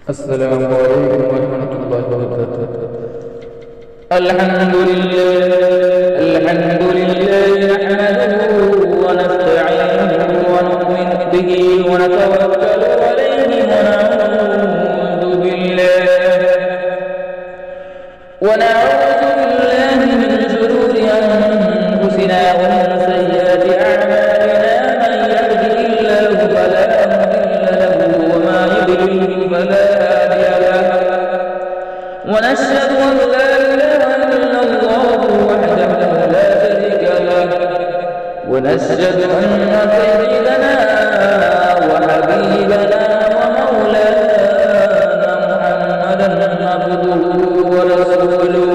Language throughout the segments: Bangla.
السلام عليكم ورحمة الله وبركاته. الحمد لله نحمده ونستعينه ونؤمن به ونتوكل عليه ونعوذ بالله من شرور أنفسنا ومن سيئات أعمالنا. من يهده الله فلا مضل له وما يضلل فلا هادي له. ونشهد أن لا إله إلا الله وحده لا شريك له. ونشهد أن سيدنا وحبيبنا ومولانا محمدا عبده ورسوله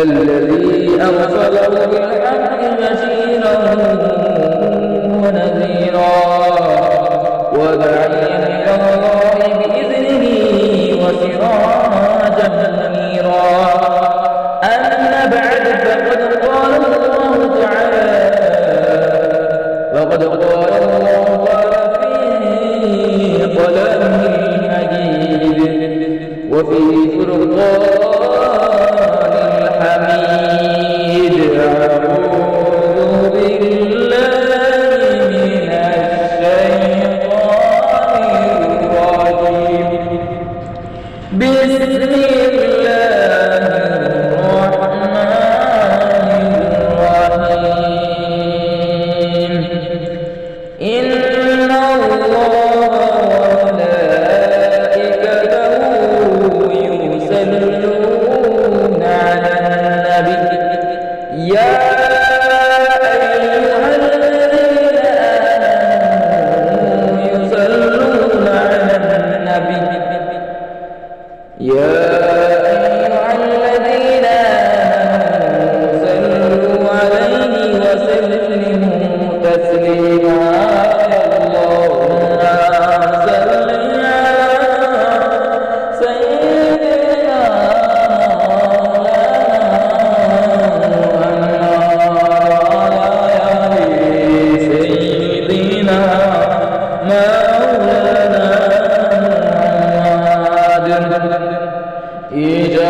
الذي أرسله بالحق بشيرا ونذيرا وداعيا إلى الله بإذنه وسراجا منيرا. أما بعد فقد قال الله تعالى في كلامه المجيد وفي فرقان الحميد. أعوذ بالله من الشيطان الرجيم. بسم الله الرحمن الرحيم. إن الله وملائكته يصلون على النبي يا أيها الذين آمنوا يصلون على النبي يا أيها الذين آمنوا صلوا عليه وسلموا تسليما. اللهم صل على سيدنا مولانا محمد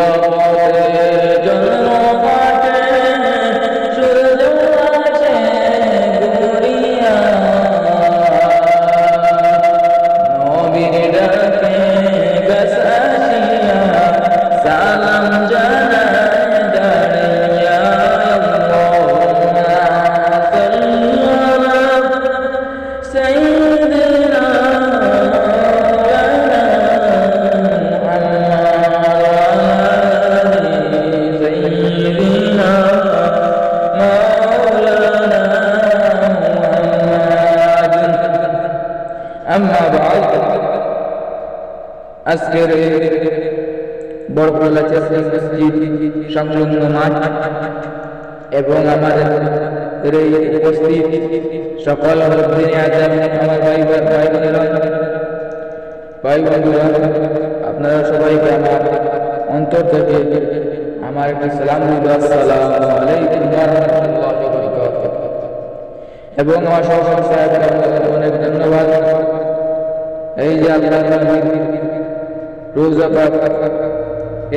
আজকের বড়খোলা চেসিং মসজিদ সংলগ্ন মাঠ এবং আমাদের এই উপস্থিত সকল মুসলিম আযাম আমার ভাই বোনেরা আপনারা সবাইকে আমার অন্তর থেকে আমার একটি সালাম দিব। আসসালামু আলাইকুম ওয়া রাহমাতুল্লাহি ওয়া বারাকাতুহু। এবং আমার সহকর্মী সাহেবকে অনেক ধন্যবাদ। এই যে আল্লাহর নবীর রোজা পাক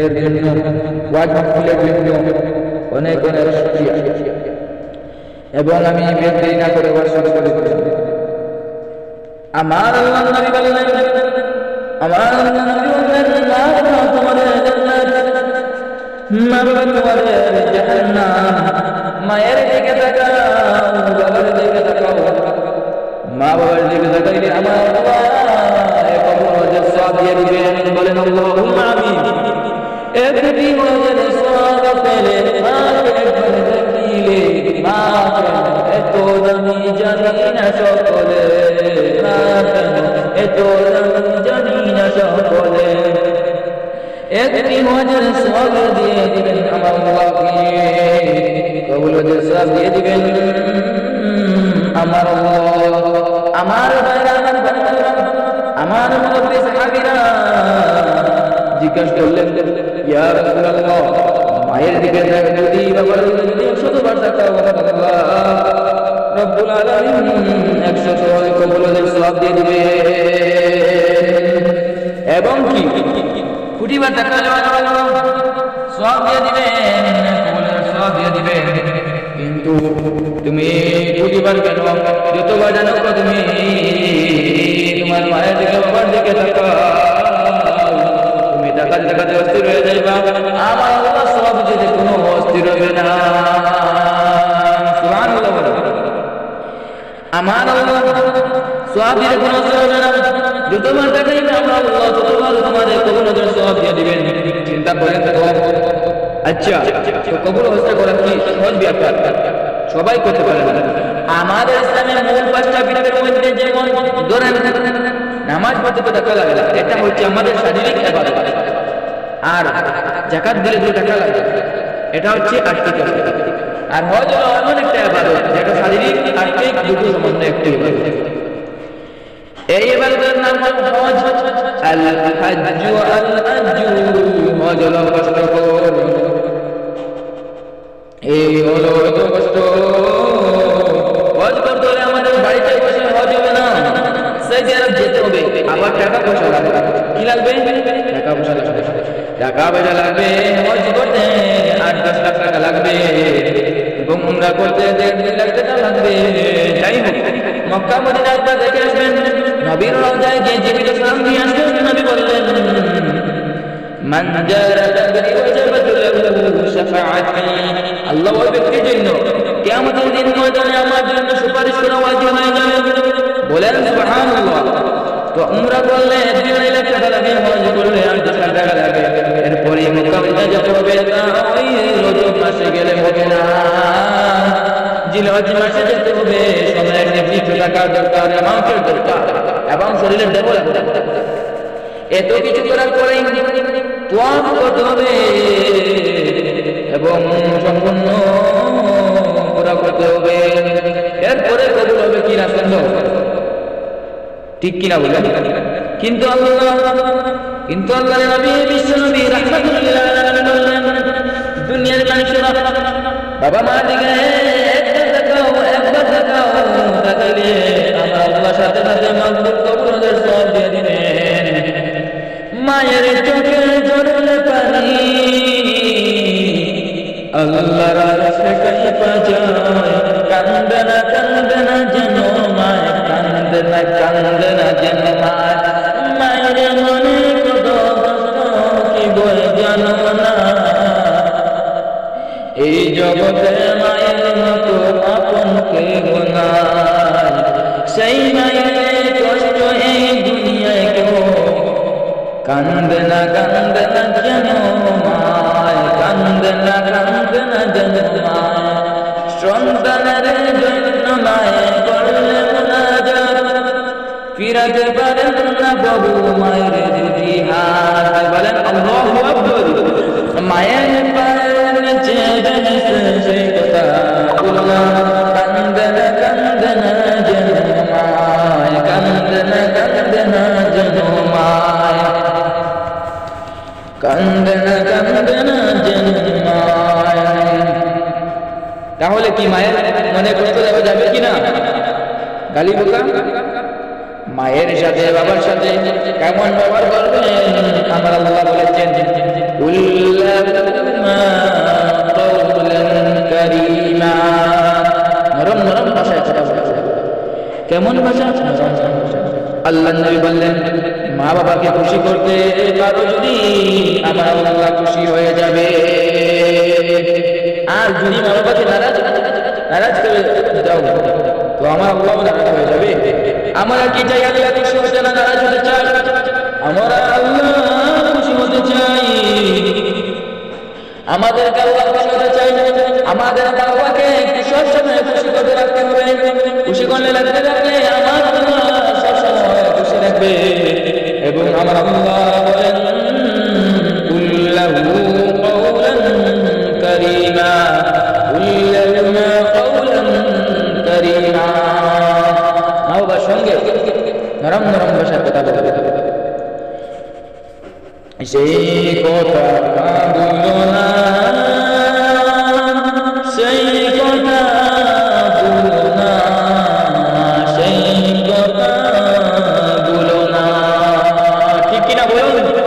এর জন্য ওয়াজ মাহফিলের জন্য অনেক অনেক শুকরিয়া। এবং আমি দেরি না করে ওয়াজ শুরু করে দিই। আমার আল্লাহর নবী বললেন, তোমাদের জান্নাত, মা বাবা তোমাদের জাহান্নাম। মায়ের দিকে তাকাও, বাবার দিকে তাকাও। মা বাবার দিকে তাকাইলে আমার আল্লাহ দিয়ে দিবেন। বলেন আল্লাহুম্মা আমিন। একটি ওয়াজের সওয়াব পেলে মাকে একবার দেখিলে মা এত দামি জানি না সকলে, মা এত দামি জানি না সকলে। একটি ওয়াজের সওয়াব দিয়ে দিবেন আমার আল্লাহকে, কবুল ওয়াজের সওয়াব দিয়ে দিবেন আমার আল্লাহ। আমার ভাইরা, আমার মুরব্বী সাহাবীরা জিজ্ঞাসা করলেন, ইয়া রাসূলুল্লাহ, মায়ের দিকে যদি বাবার দিকে যদি 100বার তাকাও আল্লাহ রব্বুল আলামিন 100 কবুলের সওয়াব দিয়ে দিবেন। এবং কি কোটিবার টাকা সব দিয়ে দিবেন, সব দিয়ে দিবেন। কিন্তু তুমি কোটিবার কেন, যতবার জানো তুমি তোমার মায়ের দিকে বাবার দিকে তাকাও, তুমি টাকাতে টাকাতে অস্থির হয়ে যাইবা, আমার আল্লাহ সব দিতে কোনো অস্থির হবে না। সুবহানাল্লাহ, আমার আল্লাহ সব দিতে কোনো অস্থির হবে না। যতবার টাকাই আমরা আল্লাহ ততবার তোমাদের কবুলের সব দিয়ে দিবেন। চিন্তা করেন তো। আচ্ছা, তো কবুল হস্ত করা কি সহজ ব্যাপার? সবাই করতে পারে না। আমাদের ইসলামের মূল 5টা বিধানের মধ্যে যেমন ধরেন নামাজ পড়তে তো টাকা লাগে না, এটা হচ্ছে আমাদের শারীরিক ইবাদত। আর যাকাত দিলে 2 টাকা লাগে, এটা হচ্ছে আর্থিক ইবাদত। আর হজ হলো এমন একটা ইবাদত যেটা শারীরিক আর্থিক দুটো সম্বন্ধে একটি ইবাদত। এই ইবাদতের নাম হল হজ। আল হাজ্জু আল আজু, হজ হলো কষ্টকর। এই হলো এত কষ্ট। হজ করতে হলে আমাদের বাড়িতে বসে হজ হবে না, সেই জায়গায় যেতে হবে। আবার টাকা পয়সা লাগবে। কি লাগবে? টাকা পয়সা লাগবে। টাকা পয়সা লাগবে। হজ করতে 8-10 লাখ টাকা লাগবে এবং উমরা করতে 1.5 লাখ টাকা লাগবে। যাই হোক, মক্কা মদিনা আপনারা দেখে আসবেন, নবীর রওজায় গিয়ে জীবিত সালাম দিয়ে আসবেন। নবী বললেন, মান জারা তাবরি ওয়াজাবাত লাহু শাফাআতি, আল্লাহ ওই ব্যক্তির জন্য কিয়ামতের দিন ময়দানে আমার জন্য সুপারিশ করা ওয়াজিব হয়ে যাবে। বলেন সুবহানাল্লাহ। তো উমরা করলে 2 লাখ টাকা লাগে, হজ করলে 8-10 লাখ টাকা লাগে। এরপরে মক্কা মদিনা যেতে হবে, তা ওই রজব মাসে গেলে হবে না, জিলহজ মাসে যেতে হবে। সময়ের নির্দিষ্ট টাকার দরকার, অ্যামাউন্টের দরকার এবং শরীরের ডবল দরকার। এত কিছু করার পরে তোয়াফ করতে হবে এবং সম্পূর্ণ পুরা করতে হবে। এরপরে কবুল হবে কিনা সন্দেহ, ঠিক কিনা বলেন? কিন্তু আল্লাহ নবী বিশ্ব নবী রাহমাতুল লিল আলামিন বললেন, দুনিয়ার মানুষেরা বাবা মা দিকে একবার তাকাও, তাকালে আমার আল্লাহর সাথে সাথে মাগফিরাত কবুলের সওয়াব দিয়ে দিবেন। মায়ের চোখে ঝরলে পানি আল্লাহর আরশে কাইপা যায়, কান্দে না যেন মায়, কান্দে না যেন মায়। মায়ের মনে কত কষ্ট কি বলে জানো না, এই জগতে মায়ের মতো আপন কেউ নাই। সেই মায়ের কষ্ট এই দুনিয়ায় কেউ কান্দে না যেন মায়, কান্দে না যেন মায়। সন্তানের জন্য মায়ে করলে মুনাজাত, ফিরাতে পারেন না বাবু মায়ের দুটি হাত। বলেন আল্লাহু আকবার। মায়ের পায়ের নিচে জেনেছে সেই কথা বলো না, কান্দে না যেন মায়, কান্দে না যেন মায়, কান্দে না যেন মায়। তাহলে কি মায়ের মনে কষ্ট দেওয়া যাবে কিনা? গালি বোকা? মায়ের সাথে বাবার সাথে কেমন ব্যবহার করবেন আমার আল্লাহ বলেছেন, নরম নরম ভাষায় কথা বলছে। কেমন ভাষা? আল্লাহ নবী বললেন, মা বাবাকে খুশি করতে পারো যদি আমার আল্লাহ খুশি হয়ে যাবে। আর যদি মা বাবাকে নারাজ করে দাও তো আমার আল্লাহ নারাজ হয়ে যাবে। আমরা কি চাই? আল্লাহ খুশি হতে না নারাজ হতে চাই? আমরা আল্লাহ খুশি হতে চাই। আমাদেরকে আল্লাহ খুশি হতে চাই। আমাদের বাবাকে সব সময় খুশি করতে রাখতে হবে। খুশি করলে রাখলে আমার আল্লাহ সব সময় খুশি রাখবে। এবং আমার আল্লাহ বলেন, কুল্লাহু কওলান কারীমা, কুল্লাহু কওলান কারীমা। মা বাবার সঙ্গে নরম নরম ভাষায় কথা বলবে। সেই কথা বলো না, সেই কথা বলো না, সেই কথা বলো না। ঠিক কিনা বলুন?